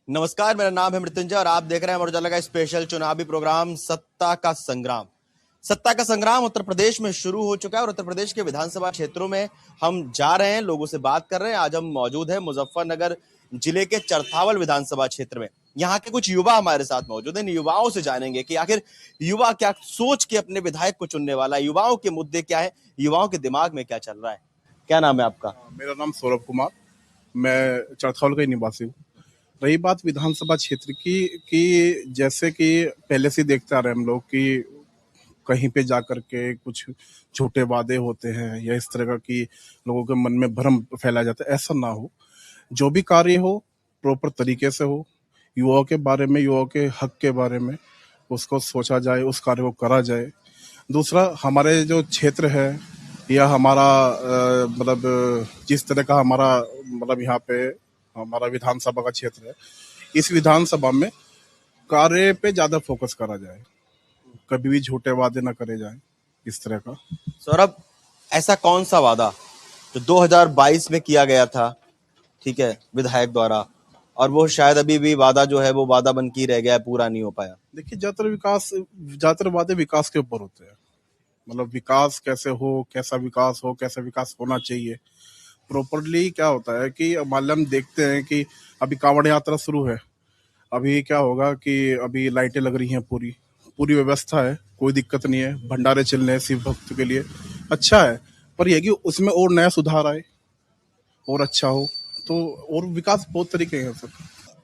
नमस्कार, मेरा नाम है मृत्युंजय और आप देख रहे हैं अमर उजाला का स्पेशल चुनावी प्रोग्राम सत्ता का संग्राम। सत्ता का संग्राम उत्तर प्रदेश में शुरू हो चुका है और उत्तर प्रदेश के विधानसभा क्षेत्रों में हम जा रहे हैं, लोगों से बात कर रहे हैं। आज हम मौजूद हैं मुजफ्फरनगर जिले के चरथावल विधानसभा क्षेत्र में। यहाँ के कुछ युवा हमारे साथ मौजूद हैं। इन युवाओं से जानेंगे कि आखिर युवा क्या सोच के अपने विधायक को चुनने वाला है, युवाओं के मुद्दे क्या है, युवाओं के दिमाग में क्या चल रहा है। क्या नाम है आपका? मेरा नाम सौरभ कुमार, मैं चरथौल का ही निवासी हूँ। रही बात विधानसभा क्षेत्र की कि जैसे कि पहले से देखते आ रहे हैं हम लोग कि कहीं पे जाकर के कुछ झूठे वादे होते हैं या इस तरह का कि लोगों के मन में भ्रम फैलाया जाता है। ऐसा ना हो, जो भी कार्य हो प्रॉपर तरीके से हो, युवाओं के बारे में, युवाओं के हक के बारे में उसको सोचा जाए, उस कार्य को करा जाए। दूसरा, हमारे जो क्षेत्र है या हमारा मतलब जिस तरह का हमारा मतलब यहाँ पे हमारा विधानसभा का क्षेत्र है, इस विधानसभा में कार्य पे ज्यादा फोकस करा जाए, कभी भी झूठे वादे ना करे जाए, इस तरह का। सौरभ, ऐसा कौन सा वादा जो 2022 में किया गया था, ठीक है, विधायक द्वारा, और वो शायद अभी भी वादा जो है वो वादा बन के ही रह गया है, पूरा नहीं हो पाया? देखिए, ज्यादातर वादे विकास के ऊपर होते हैं। मतलब विकास कैसे हो, कैसा विकास होना चाहिए प्रॉपरली। क्या होता है कि मान लो हम देखते हैं कि अभी कांवड़ यात्रा शुरू है, अभी क्या होगा कि अभी लाइटें लग रही हैं, पूरी पूरी व्यवस्था है, कोई दिक्कत नहीं है, भंडारे चल रहे हैं शिव भक्त के लिए, अच्छा है। पर यह कि उसमें और नया सुधार आए और अच्छा हो, तो और विकास बहुत तरीके हैं सर।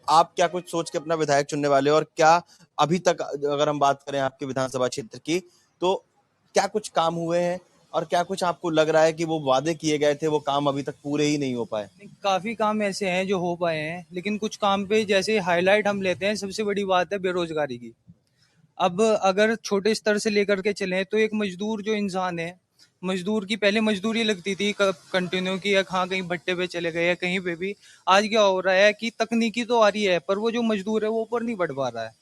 आप क्या कुछ सोच के अपना विधायक चुनने वाले हो, और क्या अभी तक अगर हम बात करें आपके विधानसभा क्षेत्र की, तो क्या कुछ काम हुए हैं और क्या कुछ आपको लग रहा है कि वो वादे किए गए थे वो काम अभी तक पूरे ही नहीं हो पाए? काफी काम ऐसे हैं जो हो पाए हैं, लेकिन कुछ काम पे जैसे हाईलाइट हम लेते हैं, सबसे बड़ी बात है बेरोजगारी की। अब अगर छोटे स्तर से लेकर के चलें तो एक मजदूर जो इंसान है, मजदूर की पहले मजदूरी लगती थी कंटिन्यू की, या हाँ कहीं भट्टे पे चले गए या कहीं पे भी। आज क्या हो रहा है कि तकनीकी तो आ रही है, पर वो जो मजदूर है वो ऊपर नहीं बढ़ पा रहा है।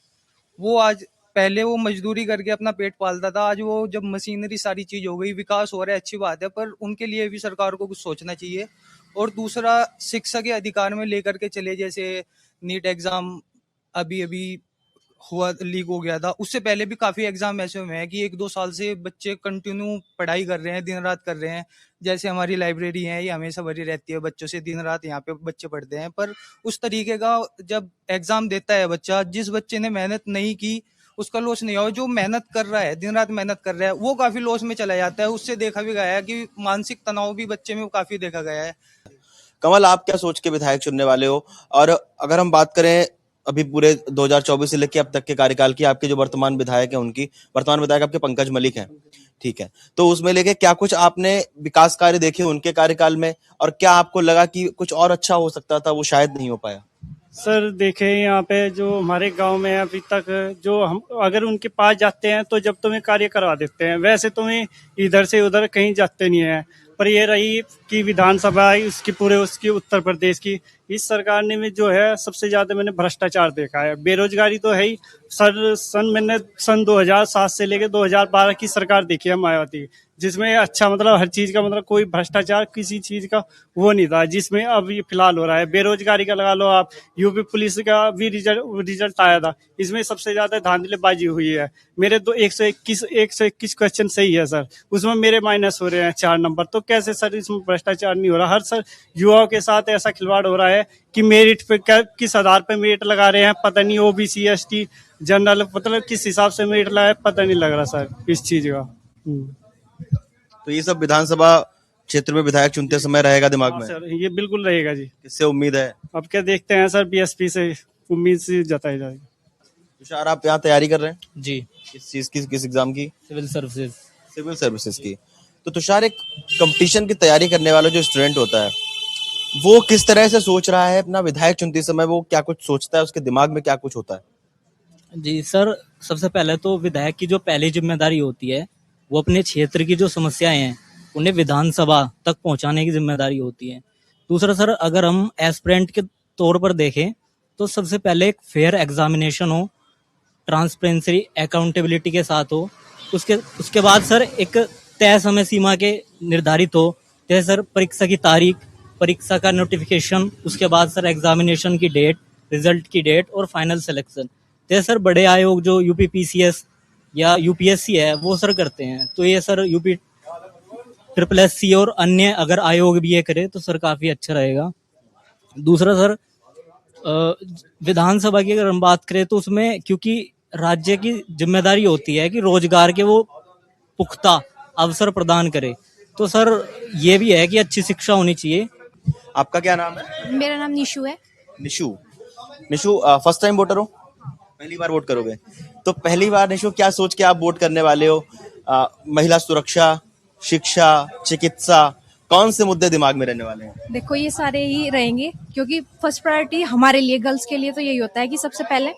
वो आज, पहले वो मजदूरी करके अपना पेट पालता था, आज वो जब मशीनरी सारी चीज हो गई, विकास हो रहा है, अच्छी बात है, पर उनके लिए भी सरकार को कुछ सोचना चाहिए। और दूसरा, शिक्षा के अधिकार में लेकर के चले, जैसे नीट एग्जाम अभी अभी हुआ, लीक हो गया था, उससे पहले भी काफी एग्जाम ऐसे हुए हैं कि 1-2 साल से बच्चे कंटिन्यू पढ़ाई कर रहे हैं, दिन रात कर रहे हैं। जैसे हमारी लाइब्रेरी है, ये हमेशा भरी रहती है बच्चों से, दिन रात यहाँ पे बच्चे पढ़ते हैं। पर उस तरीके का जब एग्जाम देता है बच्चा, जिस बच्चे ने मेहनत नहीं की उसका लॉस नहीं हो, जो मेहनत कर रहा है, दिन रात मेहनत कर रहा है, वो काफी लॉस में चला जाता है। उससे देखा भी गया है कि मानसिक तनाव भी बच्चे में काफी देखा गया है। कमल, आप क्या सोच के विधायक चुनने वाले हो? और अगर हम बात करें अभी पूरे 2024 से लेकर अब तक के कार्यकाल की, आपके जो वर्तमान विधायक हैं उनकी, वर्तमान विधायक आपके पंकज मलिक हैं, ठीक है, तो उसमें लेके क्या कुछ आपने विकास कार्य देखे उनके कार्यकाल में, और क्या आपको लगा कि कुछ और अच्छा हो सकता था वो शायद नहीं हो पाया? सर देखे, यहाँ पे जो हमारे गांव में अभी तक जो हम अगर उनके पास जाते हैं तो जब तुम्हें कार्य करवा देते हैं, वैसे तुम्हें इधर से उधर कहीं जाते नहीं है। पर ये रही कि विधानसभा उसकी पूरे उसकी उत्तर प्रदेश की, इस सरकार ने में जो है सबसे ज्यादा मैंने भ्रष्टाचार देखा है। बेरोजगारी तो है ही सर। मैंने सन 2007 से लेकर 2012 की सरकार देखी है मायावती, जिसमें अच्छा मतलब हर चीज का मतलब कोई भ्रष्टाचार किसी चीज का वो नहीं था, जिसमें अब ये फिलहाल हो रहा है। बेरोजगारी का लगा लो आप, यूपी पुलिस का भी रिजल्ट आया था, इसमें सबसे ज्यादा धांधलीबाजी हुई है। मेरे तो 121 क्वेश्चन सही है सर, उसमें मेरे माइनस हो रहे हैं 4 नंबर। तो कैसे सर इसमें भ्रष्टाचार नहीं हो रहा? हर सर युवाओं के साथ ऐसा खिलवाड़ हो रहा है कि मेरिट पे किस आधार पे मेरिट लगा रहे हैं पता नहीं, ओबीसी एसटी जनरल, मतलब किस हिसाब से मेरिट लगा है पता नहीं लग रहा सर इस चीज का। तो ये सब विधानसभा क्षेत्र में विधायक चुनते समय रहेगा दिमाग हाँ में? सर, ये बिल्कुल रहेगा जी। किससे उम्मीद है? अब क्या देखते हैं सर, बीएसपी से उम्मीद से जताई जाएगी। तुषार, आप यहाँ तैयारी कर रहे हैं जी। किस चीज की, किस एग्जाम की? Civil services. सिविल सर्विसेज की। तो तुषार, एक कंपटीशन की तैयारी करने वाला जो स्टूडेंट होता है वो किस तरह से सोच रहा है अपना विधायक चुनते समय, वो क्या कुछ सोचता है, उसके दिमाग में क्या कुछ होता है? जी सर, सबसे पहले तो विधायक की जो पहली जिम्मेदारी होती है वो अपने क्षेत्र की जो समस्याएं हैं उन्हें विधानसभा तक पहुंचाने की जिम्मेदारी होती है। दूसरा सर, अगर हम एस्पिरेंट के तौर पर देखें तो सबसे पहले एक फेयर एग्जामिनेशन हो, ट्रांसपेरेंसी अकाउंटेबिलिटी के साथ हो। उसके बाद सर एक तय समय सीमा के निर्धारित हो, जैसे सर परीक्षा की तारीख, परीक्षा का नोटिफिकेशन, उसके बाद सर एग्जामिनेशन की डेट, रिजल्ट की डेट और फाइनल सिलेक्शन। तो सर बड़े आयोग जो यूपीपीसीएस या यूपीएससी है वो सर करते हैं, तो ये सर यूपी ट्रिपल एससी और अन्य अगर आयोग भी ये करे तो सर काफी अच्छा रहेगा। दूसरा सर विधानसभा की अगर हम बात करें तो उसमें क्योंकि राज्य की जिम्मेदारी होती है कि रोजगार के वो पुख्ता अवसर प्रदान करे, तो सर ये भी है कि अच्छी शिक्षा होनी चाहिए। आपका क्या नाम है? मेरा नाम निशु है। Nishu. Nishu first time voter हो? पहली बार वोट करोगे? तो पहली बार निशु क्या सोच के आप वोट करने वाले हो? महिला सुरक्षा, शिक्षा, चिकित्सा, कौन से मुद्दे दिमाग में रहने वाले हैं? देखो ये सारे ही रहेंगे क्योंकि फर्स्ट प्रायोरिटी हमारे लिए गर्ल्स के लिए तो यही होता है कि सबसे पहले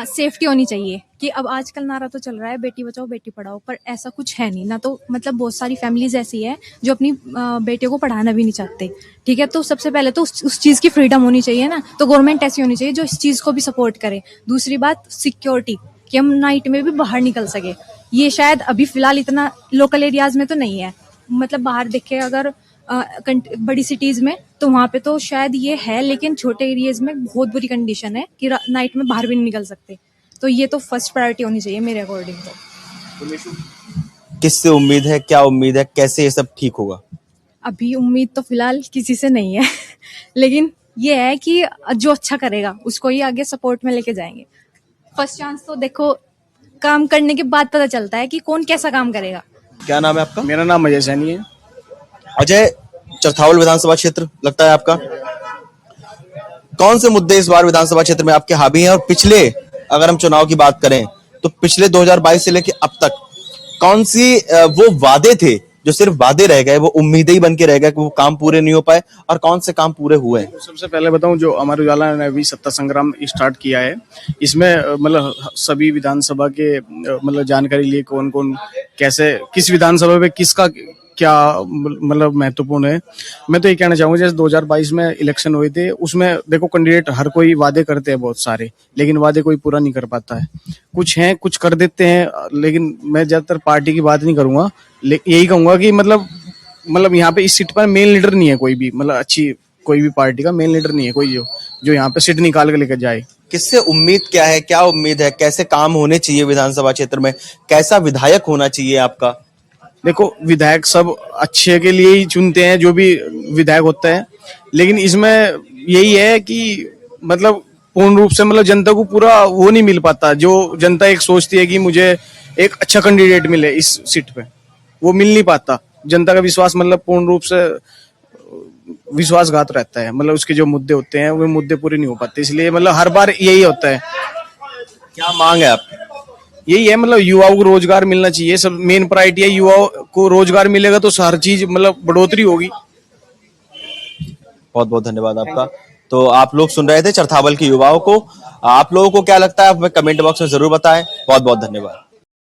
सेफ्टी होनी चाहिए। कि अब आजकल नारा तो चल रहा है बेटी बचाओ बेटी पढ़ाओ, पर ऐसा कुछ है नहीं ना। तो मतलब बहुत सारी फैमिलीज ऐसी है जो अपनी बेटियों को पढ़ाना भी नहीं चाहते। ठीक है, तो सबसे पहले तो उस चीज़ की फ्रीडम होनी चाहिए ना। तो गवर्नमेंट ऐसी होनी चाहिए जो इस चीज़ को भी सपोर्ट करे। दूसरी बात सिक्योरिटी, कि हम नाइट में भी बाहर निकल सके। ये शायद अभी फिलहाल इतना लोकल एरियाज में तो नहीं है, मतलब बाहर देखे अगर बड़ी सिटीज में तो वहाँ पे तो शायद ये है, लेकिन छोटे एरियाज में बहुत बुरी कंडीशन है कि नाइट में बाहर भी नहीं निकल सकते। तो ये तो फर्स्ट प्रायोरिटी होनी चाहिए मेरे अकॉर्डिंग तो। किससे उम्मीद है, क्या उम्मीद है, कैसे ये सब ठीक होगा? अभी उम्मीद तो फिलहाल किसी से नहीं है लेकिन ये है कि जो अच्छा करेगा उसको ही आगे सपोर्ट में लेके जाएंगे। फर्स्ट चांस तो देखो काम करने के बाद पता चलता है कि कौन कैसा काम करेगा। क्या नाम है आपका? मेरा नाम अजय सैनी है। अजय, चरथावल विधानसभा क्षेत्र लगता है आपका। कौन से मुद्दे इस बार विधानसभा क्षेत्र में आपके हावी हैं? और पिछले अगर हम चुनाव की बात करें तो पिछले 2022 से लेकर अब तक कौन सी वो वादे थे जो सिर्फ वादे रह गए, वो उम्मीदें ही बन के रह गए कि वो काम पूरे नहीं हो पाए, और कौन से काम पूरे हुए हैं? सबसे पहले बताऊं, जो अमर उजाला ने अभी सत्ता संग्राम स्टार्ट किया है, इसमें मतलब सभी विधानसभा के मतलब जानकारी लिए कौन कौन कैसे किस विधानसभा में किसका क्या मतलब महत्वपूर्ण है। मैं तो ये कहना चाहूंगा, जैसे 2022 में इलेक्शन हुए थे, उसमें देखो कैंडिडेट हर कोई वादे करते हैं बहुत सारे, लेकिन वादे कोई पूरा नहीं कर पाता है। कुछ हैं कुछ कर देते हैं, लेकिन मैं ज्यादातर पार्टी की बात नहीं करूंगा, यही कहूंगा कि मतलब यहाँ पे इस सीट पर मेन लीडर नहीं है कोई भी, मतलब अच्छी कोई भी पार्टी का मेन लीडर नहीं है कोई जो यहाँ पे सीट निकाल के लेकर जाए। किससे उम्मीद क्या है, क्या उम्मीद है, कैसे काम होने चाहिए विधानसभा क्षेत्र में, कैसा विधायक होना चाहिए आपका? देखो, विधायक सब अच्छे के लिए ही चुनते हैं जो भी विधायक होता है, लेकिन इसमें यही है कि मतलब पूर्ण रूप से मतलब जनता को पूरा वो नहीं मिल पाता। जो जनता एक सोचती है कि मुझे एक अच्छा कैंडिडेट मिले इस सीट पे, वो मिल नहीं पाता। जनता का विश्वास मतलब पूर्ण रूप से विश्वासघात रहता है, मतलब उसके जो मुद्दे होते हैं वो मुद्दे पूरे नहीं हो पाते। इसलिए मतलब हर बार यही होता है। क्या मांग है आपकी? यही है, मतलब युवाओं को रोजगार मिलना चाहिए, सब मेन प्रायोरिटी है। युवाओं को रोजगार मिलेगा तो हर चीज मतलब बढ़ोतरी होगी। बहुत बहुत धन्यवाद आपका। तो आप लोग सुन रहे थे चरथावल के युवाओं को। आप लोगों को क्या लगता है, आप कमेंट बॉक्स में जरूर बताएं। बहुत बहुत धन्यवाद।